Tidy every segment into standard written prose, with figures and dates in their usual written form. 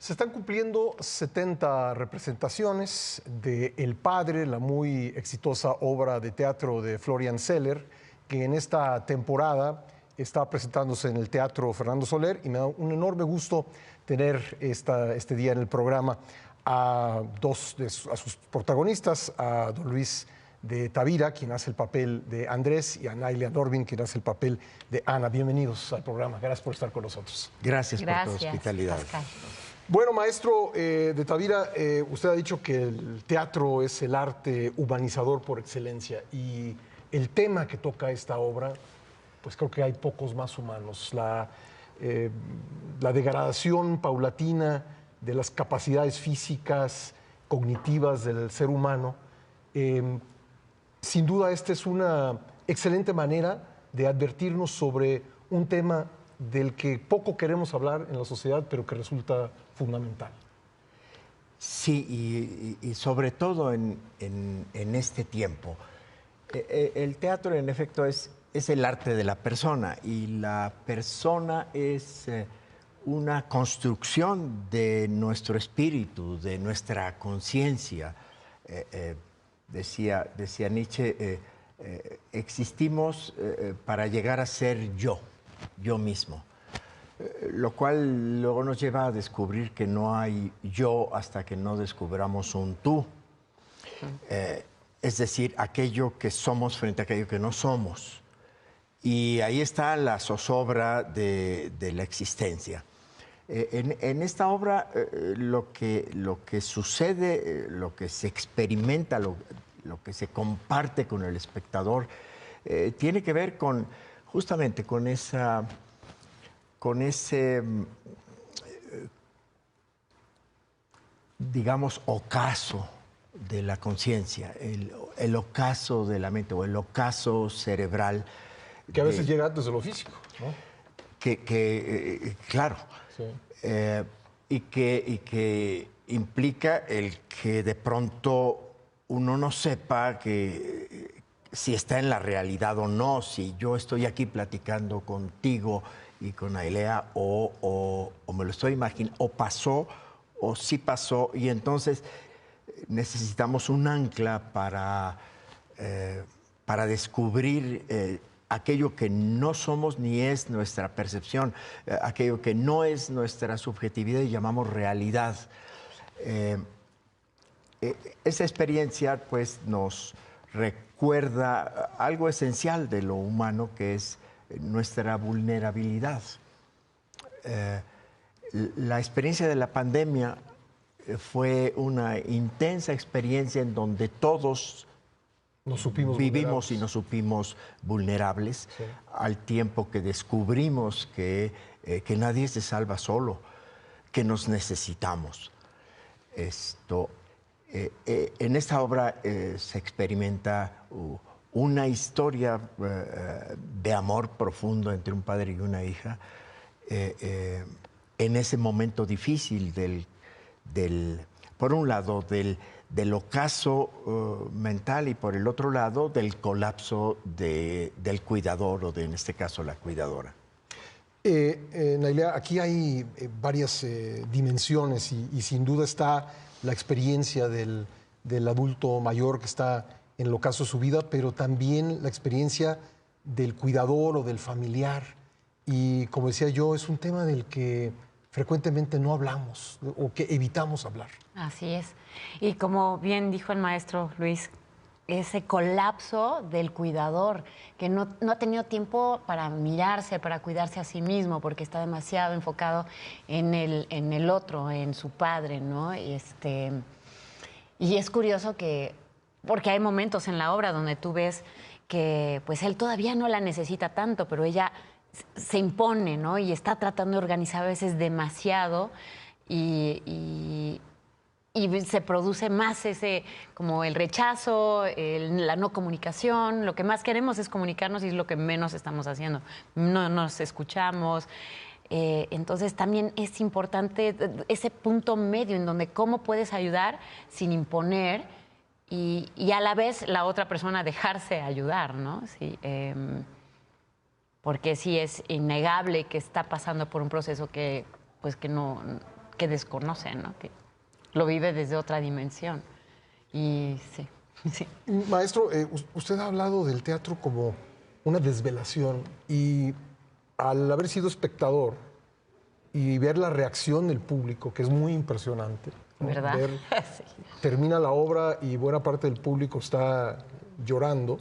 Se están cumpliendo 70 representaciones de El Padre, la muy exitosa obra de teatro de Florian Zeller, que en esta temporada está presentándose en el Teatro Fernando Soler, y me da un enorme gusto tener este día en el programa a sus protagonistas, a don Luis de Tavira, quien hace el papel de Andrés, y a Nailia Norvin, quien hace el papel de Ana. Bienvenidos al programa. Gracias por estar con nosotros. Gracias por tu hospitalidad. Pascal. Bueno, maestro de Tavira, usted ha dicho que el teatro es el arte humanizador por excelencia, y el tema que toca esta obra, pues creo que hay pocos más humanos. La degradación paulatina de las capacidades físicas, cognitivas del ser humano. Sin duda, esta es una excelente manera de advertirnos sobre un tema del que poco queremos hablar en la sociedad, pero que resulta fundamental. Sí, y sobre todo en este tiempo. El teatro, en efecto, es el arte de la persona, y la persona es una construcción de nuestro espíritu, de nuestra conciencia. Decía Nietzsche, existimos para llegar a ser yo mismo. Lo cual luego nos lleva a descubrir que no hay yo hasta que no descubramos un tú. Es decir, aquello que somos frente a aquello que no somos. Y ahí está la zozobra de la existencia. En esta obra lo que sucede, lo que se experimenta, lo que se comparte con el espectador, tiene que ver justamente con ese, digamos, ocaso de la conciencia, el ocaso de la mente o el ocaso cerebral. Que a veces llega antes de lo físico, ¿no? Claro. Sí. Y que implica el que de pronto uno no sepa si está en la realidad o no, si yo estoy aquí platicando contigo y con Ailea, o me lo estoy imaginando, o pasó, o sí pasó, y entonces necesitamos un ancla para descubrir aquello que no somos ni es nuestra percepción, aquello que no es nuestra subjetividad y llamamos realidad. Esa experiencia, pues, nos recuerda algo esencial de lo humano, que es nuestra vulnerabilidad. La experiencia de la pandemia fue una intensa experiencia en donde todos vivimos y nos supimos vulnerables, sí, al tiempo que descubrimos que nadie se salva solo, que nos necesitamos. En esta obra se experimenta una historia de amor profundo entre un padre y una hija, en ese momento difícil por un lado, del ocaso mental, y por el otro lado, del colapso del cuidador, o en este caso, la cuidadora. Nailia, aquí hay varias dimensiones, y sin duda está la experiencia del adulto mayor que está en el ocaso de su vida, pero también la experiencia del cuidador o del familiar. Y como decía yo, es un tema del que frecuentemente no hablamos o que evitamos hablar. Así es. Y como bien dijo el maestro Luis, ese colapso del cuidador, que no ha tenido tiempo para mirarse, para cuidarse a sí mismo, porque está demasiado enfocado en el otro, en su padre, ¿no? Y es curioso porque hay momentos en la obra donde tú ves que pues él todavía no la necesita tanto, pero ella se impone, ¿no? Y está tratando de organizar a veces demasiado, y se produce más como el rechazo, la no comunicación. Lo que más queremos es comunicarnos, y es lo que menos estamos haciendo. No nos escuchamos. Entonces también es importante ese punto medio en donde cómo puedes ayudar sin imponer, y a la vez la otra persona dejarse ayudar, ¿no? Sí, porque sí es innegable que está pasando por un proceso que que desconoce, ¿no? Que lo vive desde otra dimensión. Y sí, sí. Maestro, usted ha hablado del teatro como una desvelación y al haber sido espectador y ver la reacción del público, que es muy impresionante, ¿no? ¿Verdad? Sí. Termina la obra y buena parte del público está llorando.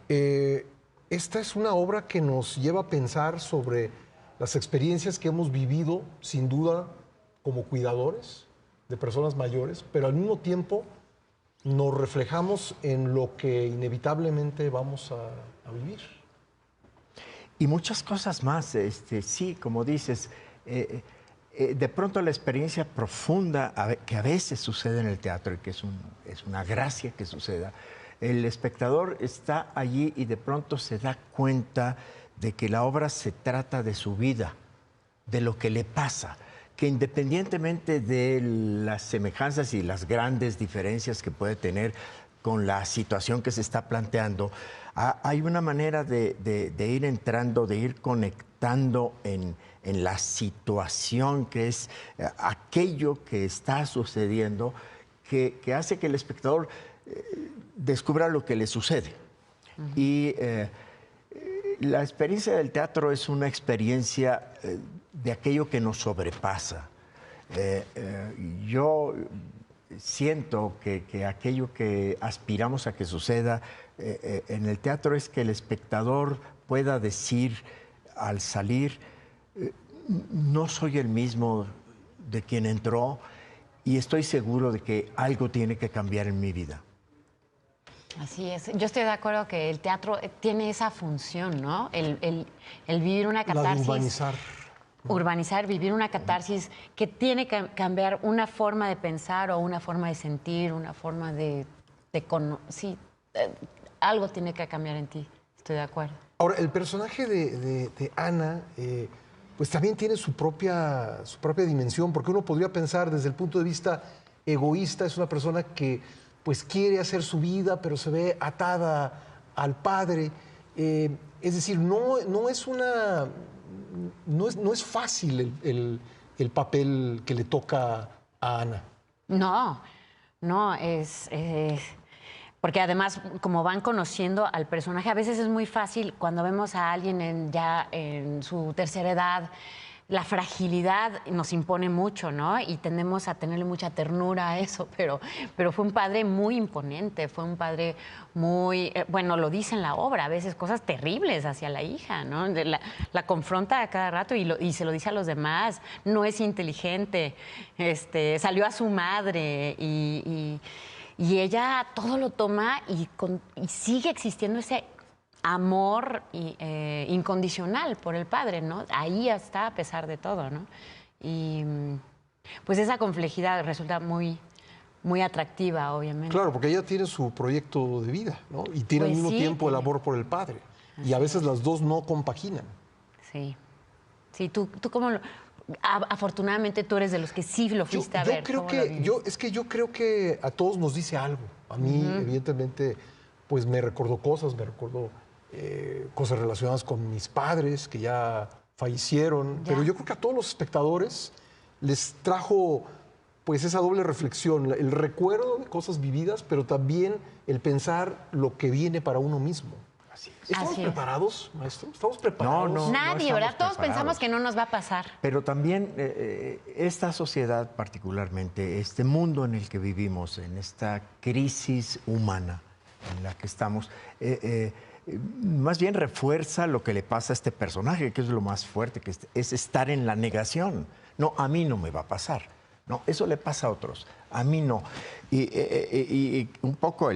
Esta es una obra que nos lleva a pensar sobre las experiencias que hemos vivido, sin duda, como cuidadores de personas mayores, pero al mismo tiempo nos reflejamos en lo que inevitablemente vamos a vivir. Y muchas cosas más, sí, como dices, de pronto la experiencia profunda que a veces sucede en el teatro y que es una gracia que suceda, el espectador está allí y de pronto se da cuenta de que la obra se trata de su vida, de lo que le pasa, que independientemente de las semejanzas y las grandes diferencias que puede tener con la situación que se está planteando, hay una manera de ir entrando, de ir conectando en la situación que es aquello que está sucediendo, que hace que el espectador descubra lo que le sucede. Y la experiencia del teatro es una experiencia de aquello que nos sobrepasa. Yo siento que aquello que aspiramos a que suceda en el teatro es que el espectador pueda decir al salir, no soy el mismo de quien entró y estoy seguro de que algo tiene que cambiar en mi vida. Así es. Yo estoy de acuerdo que el teatro tiene esa función, ¿no? El vivir una catarsis. La de urbanizar. Urbanizar, vivir una catarsis que tiene que cambiar una forma de pensar o una forma de sentir, una forma sí, algo tiene que cambiar en ti. Estoy de acuerdo. Ahora, el personaje de Ana, pues también tiene su propia dimensión, porque uno podría pensar desde el punto de vista egoísta, es una persona que pues quiere hacer su vida, pero se ve atada al padre. Es decir, no es fácil el papel que le toca a Ana. No, es porque además, como van conociendo al personaje, a veces es muy fácil cuando vemos a alguien ya en su tercera edad, la fragilidad nos impone mucho, ¿no? Y tendemos a tenerle mucha ternura a eso, pero fue un padre muy imponente, fue un padre muy, bueno, lo dice en la obra, a veces cosas terribles hacia la hija, ¿no? La confronta a cada rato y se lo dice a los demás, no es inteligente, salió a su madre y ella todo lo toma y sigue existiendo ese amor incondicional por el padre, ¿no? Ahí está a pesar de todo, ¿no? Y pues esa complejidad resulta muy, muy atractiva, obviamente. Claro, porque ella tiene su proyecto de vida, ¿no? Y tiene al mismo tiempo el amor por el padre. Y a veces las dos no compaginan. Sí. Sí, tú cómo lo... Afortunadamente tú eres de los que sí lo fuiste a ver. Yo creo que a todos nos dice algo. A mí, evidentemente, pues me recordó cosas, cosas relacionadas con mis padres que ya fallecieron, pero yo creo que a todos los espectadores les trajo pues esa doble reflexión, el recuerdo de cosas vividas, pero también el pensar lo que viene para uno mismo. ¿Estamos preparados, maestro? ¿Estamos preparados? No, nadie, ¿verdad? Todos pensamos que no nos va a pasar. Pero también esta sociedad particularmente, este mundo en el que vivimos, en esta crisis humana en la que estamos, más bien refuerza lo que le pasa a este personaje, que es lo más fuerte, que es estar en la negación. No, a mí no me va a pasar. No, eso le pasa a otros, a mí no. Y un poco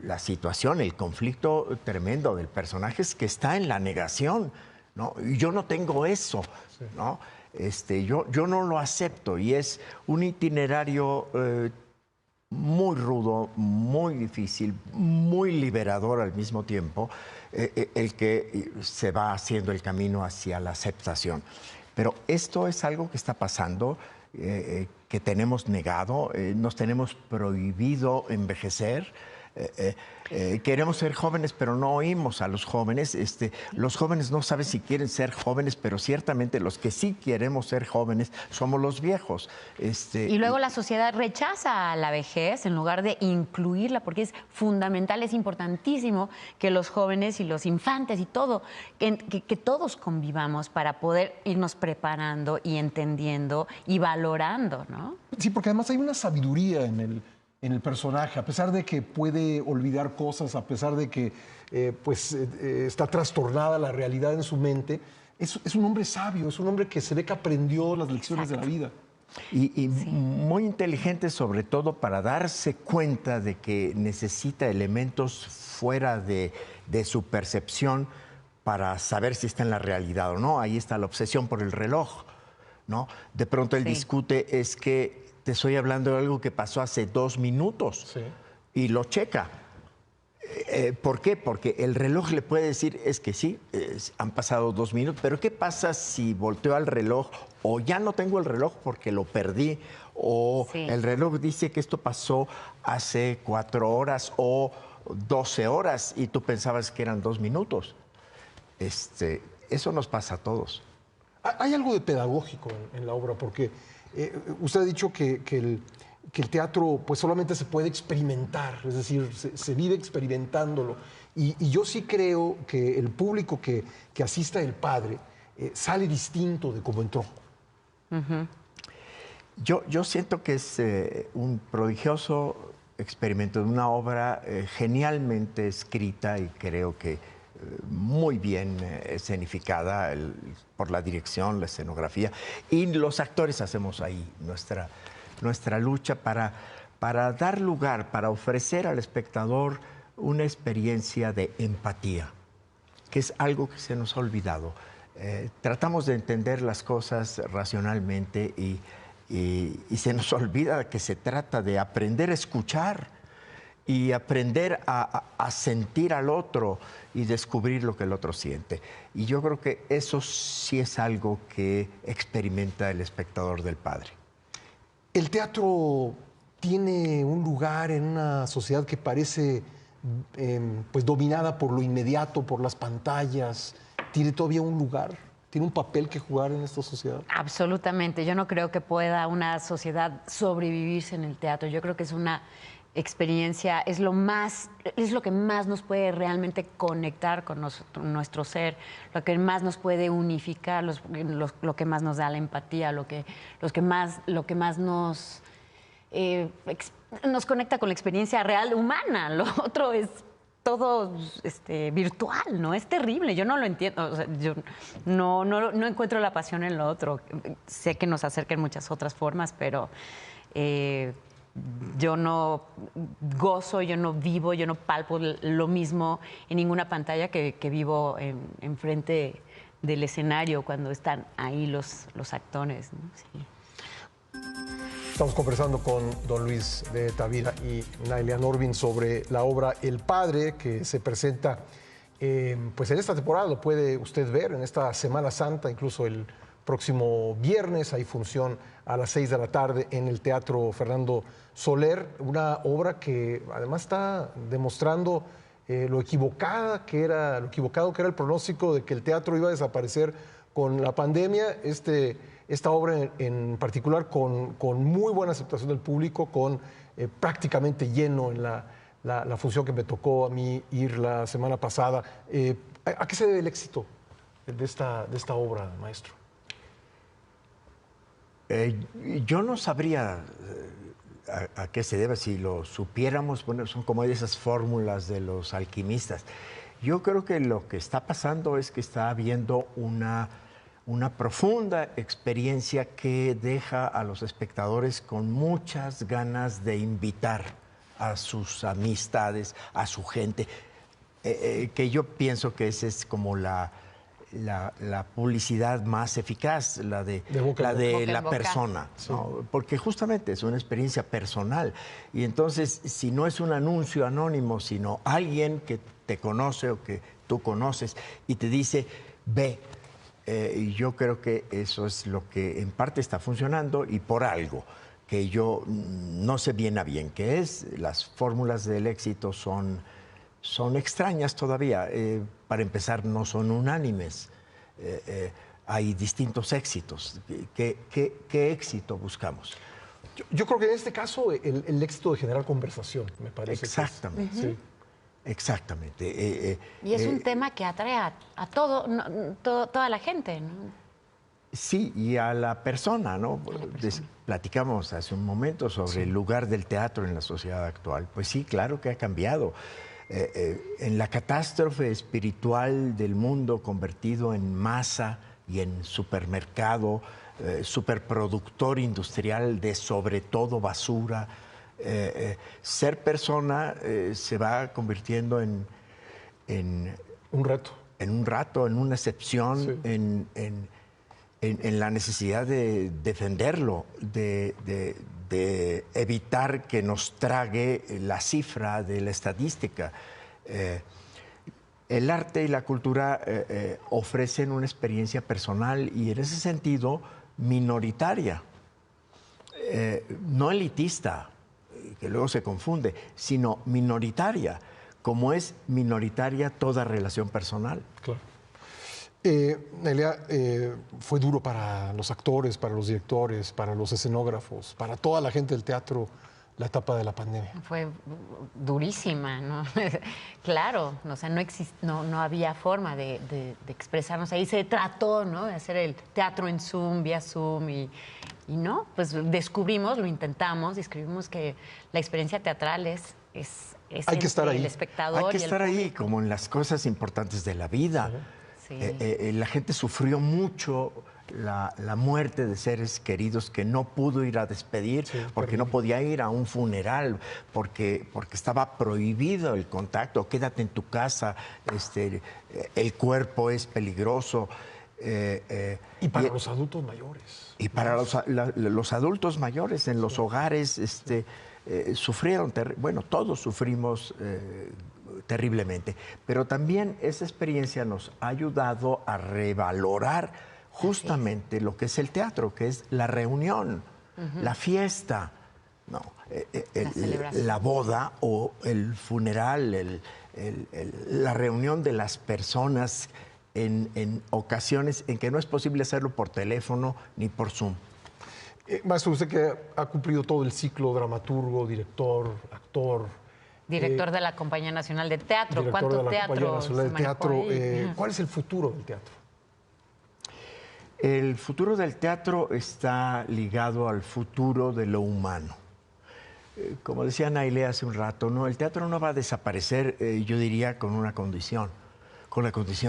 la situación, el conflicto tremendo del personaje es que está en la negación, ¿no? Y yo no tengo eso, ¿no? Yo no lo acepto y es un itinerario muy rudo, muy difícil, muy liberador al mismo tiempo, el que se va haciendo el camino hacia la aceptación. Pero esto es algo que está pasando, que tenemos negado, nos tenemos prohibido envejecer, Queremos ser jóvenes, pero no oímos a los jóvenes. Los jóvenes no saben si quieren ser jóvenes, pero ciertamente los que sí queremos ser jóvenes somos los viejos. Y luego la sociedad rechaza a la vejez en lugar de incluirla, porque es fundamental, es importantísimo que los jóvenes y los infantes y todo, que todos convivamos para poder irnos preparando y entendiendo y valorando, ¿no? Sí, porque además hay una sabiduría en el personaje, a pesar de que puede olvidar cosas, a pesar de que está trastornada la realidad en su mente, es un hombre sabio, es un hombre que se ve que aprendió las lecciones de la vida. Y muy inteligente, sobre todo para darse cuenta de que necesita elementos fuera de su percepción para saber si está en la realidad o no. Ahí está la obsesión por el reloj, ¿no? De pronto él discute, es que te estoy hablando de algo que pasó hace 2 minutos, y lo checa. ¿Por qué? Porque el reloj le puede decir, es que sí, han pasado 2 minutos, pero ¿qué pasa si volteo al reloj o ya no tengo el reloj porque lo perdí, o el reloj dice que esto pasó hace 4 horas o 12 horas y tú pensabas que eran 2 minutos? Eso nos pasa a todos. Hay algo de pedagógico en la obra, porque usted ha dicho que el teatro pues solamente se puede experimentar, es decir, se vive experimentándolo. Y yo sí creo que el público que asista El Padre sale distinto de cómo entró. Yo siento que es un prodigioso experimento, de una obra genialmente escrita y creo que muy bien escenificada por la dirección, la escenografía, y los actores hacemos ahí nuestra lucha para dar lugar, para ofrecer al espectador una experiencia de empatía, que es algo que se nos ha olvidado. Tratamos de entender las cosas racionalmente y se nos olvida que se trata de aprender a escuchar y aprender a sentir al otro y descubrir lo que el otro siente. Y yo creo que eso sí es algo que experimenta el espectador del Padre. El teatro tiene un lugar en una sociedad que parece pues dominada por lo inmediato, por las pantallas. ¿Tiene todavía un lugar? ¿Tiene un papel que jugar en esta sociedad? Absolutamente. Yo no creo que pueda una sociedad sobrevivirse en el teatro. Yo creo que es una experiencia, es lo que más nos puede realmente conectar con nuestro ser, lo que más nos puede unificar, lo que más nos da la empatía, lo que más nos conecta con la experiencia real humana. Lo otro es todo virtual, ¿no? Es terrible, yo no lo entiendo, o sea, yo no encuentro la pasión en lo otro. Sé que nos acerca en muchas otras formas, pero yo no gozo, yo no vivo, yo no palpo lo mismo en ninguna pantalla que vivo enfrente del escenario cuando están ahí los actores, ¿no? Sí. Estamos conversando con don Luis de Tavira y Naylia Norvin sobre la obra El Padre, que se presenta pues en esta temporada. Lo puede usted ver en esta Semana Santa, incluso el próximo viernes. Hay función a las 6 de la tarde en el Teatro Fernando Soler, una obra que además está demostrando lo equivocado que era el pronóstico de que el teatro iba a desaparecer con la pandemia. Esta obra en particular con muy buena aceptación del público, con prácticamente lleno en la función que me tocó a mí ir la semana pasada. ¿A qué se debe el éxito de esta obra, maestro? Yo no sabría a qué se debe. Si lo supiéramos, bueno, son como esas fórmulas de los alquimistas. Yo creo que lo que está pasando es que está habiendo una profunda experiencia que deja a los espectadores con muchas ganas de invitar a sus amistades, a su gente, que yo pienso que esa es como la publicidad más eficaz, la de la persona, ¿no? Porque justamente es una experiencia personal. Y entonces, si no es un anuncio anónimo, sino alguien que te conoce o que tú conoces y te dice, ve, y yo creo que eso es lo que en parte está funcionando y por algo. que yo no sé bien a bien qué es. Las fórmulas del éxito son extrañas todavía. Para empezar, no son unánimes. Hay distintos éxitos. ¿Qué éxito buscamos? Yo creo que en este caso el éxito de generar conversación, me parece. Exactamente. Que es, sí. Exactamente. Y es un tema que atrae a toda la gente, ¿no? Sí, y a la persona, ¿no? Platicamos hace un momento sobre el lugar del teatro en la sociedad actual. Pues sí, claro que ha cambiado. En la catástrofe espiritual del mundo convertido en masa y en supermercado, superproductor industrial de sobre todo basura, ser persona se va convirtiendo en Un reto. En un rato, en una excepción, Sí. en la necesidad de defenderlo, de evitar que nos trague la cifra de la estadística. El arte y la cultura ofrecen una experiencia personal y en ese sentido minoritaria, no elitista, que luego se confunde, sino minoritaria, como es minoritaria toda relación personal. Claro. Nelia, fue duro para los actores, para los directores, para los escenógrafos, para toda la gente del teatro la etapa de la pandemia. Fue durísima, ¿no? Claro, o sea, no había forma de expresarnos. Ahí se trató, ¿no?, de hacer el teatro en Zoom, vía Zoom, y no, pues descubrimos, lo intentamos, descubrimos que la experiencia teatral es hay que estar ahí. El espectador. Hay que y el estar ahí, público. como en las cosas importantes de la vida. Sí. La gente sufrió mucho la muerte de seres queridos que no pudo ir a despedir, porque no podía ir a un funeral, porque estaba prohibido el contacto. Quédate en tu casa, el cuerpo es peligroso. Y para los adultos mayores. Y para los adultos mayores en los hogares sufrieron, bueno, todos sufrimos terriblemente, pero también esa experiencia nos ha ayudado a revalorar justamente lo que es el teatro, que es la reunión, la fiesta, no, la boda o el funeral, la reunión de las personas en ocasiones en que no es posible hacerlo por teléfono ni por Zoom. Maestro, usted que ha cumplido todo el ciclo, dramaturgo, director, actor. Director de la Compañía Nacional de Teatro. Director ¿Cuánto de la teatro Compañía Nacional se de manejó Teatro. ahí? ¿Cuál es el futuro del teatro? El futuro del teatro está ligado al futuro de lo humano. Como decía Nailé hace un rato, ¿no? El teatro no va a desaparecer, yo diría, con la condición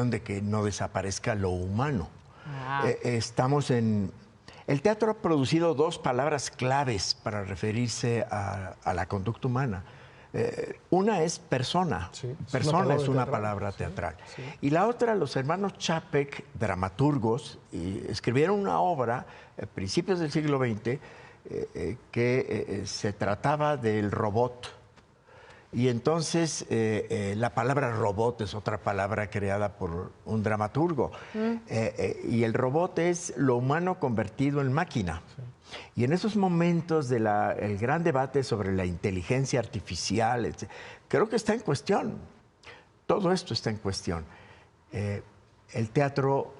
de que no desaparezca lo humano. Estamos en... El teatro ha producido dos palabras claves para referirse a la conducta humana. Una es persona. Sí, persona es una teatral. palabra teatral. Sí. Y la otra, los hermanos Čapek, dramaturgos, escribieron una obra a principios del siglo XX que se trataba del robot. Y entonces la palabra robot es otra palabra creada por un dramaturgo. Y el robot es lo humano convertido en máquina. Sí. Y en esos momentos del gran debate sobre la inteligencia artificial, creo que está en cuestión. Todo esto está en cuestión. El teatro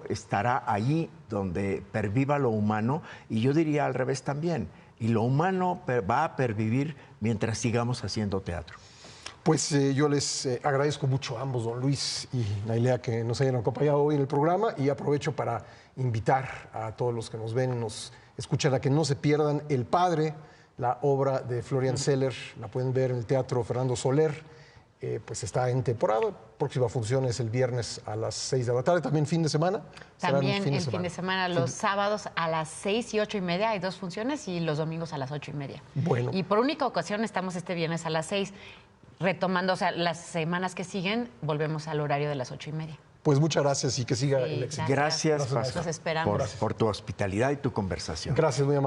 estará allí donde perviva lo humano, y yo diría al revés también. Y lo humano va a pervivir mientras sigamos haciendo teatro. Pues yo les agradezco mucho a ambos, don Luis y Nailea, que nos hayan acompañado hoy en el programa, y aprovecho para invitar a todos los que nos ven y nos escuchan a que no se pierdan El Padre, la obra de Florian Zeller. La pueden ver en el Teatro Fernando Soler. Pues está en temporada. Próxima función es el viernes a las 6 de la tarde. También fin de semana. También el fin de semana, los sábados a las 6 y 8:30 hay dos funciones, y los domingos a las 8:30. Bueno. Y por única ocasión estamos este viernes a las 6, retomando, o sea, las semanas que siguen volvemos al horario de las 8:30. Pues muchas gracias y que siga el éxito. Gracias, Los esperamos. por tu hospitalidad y tu conversación. Gracias, muy amable.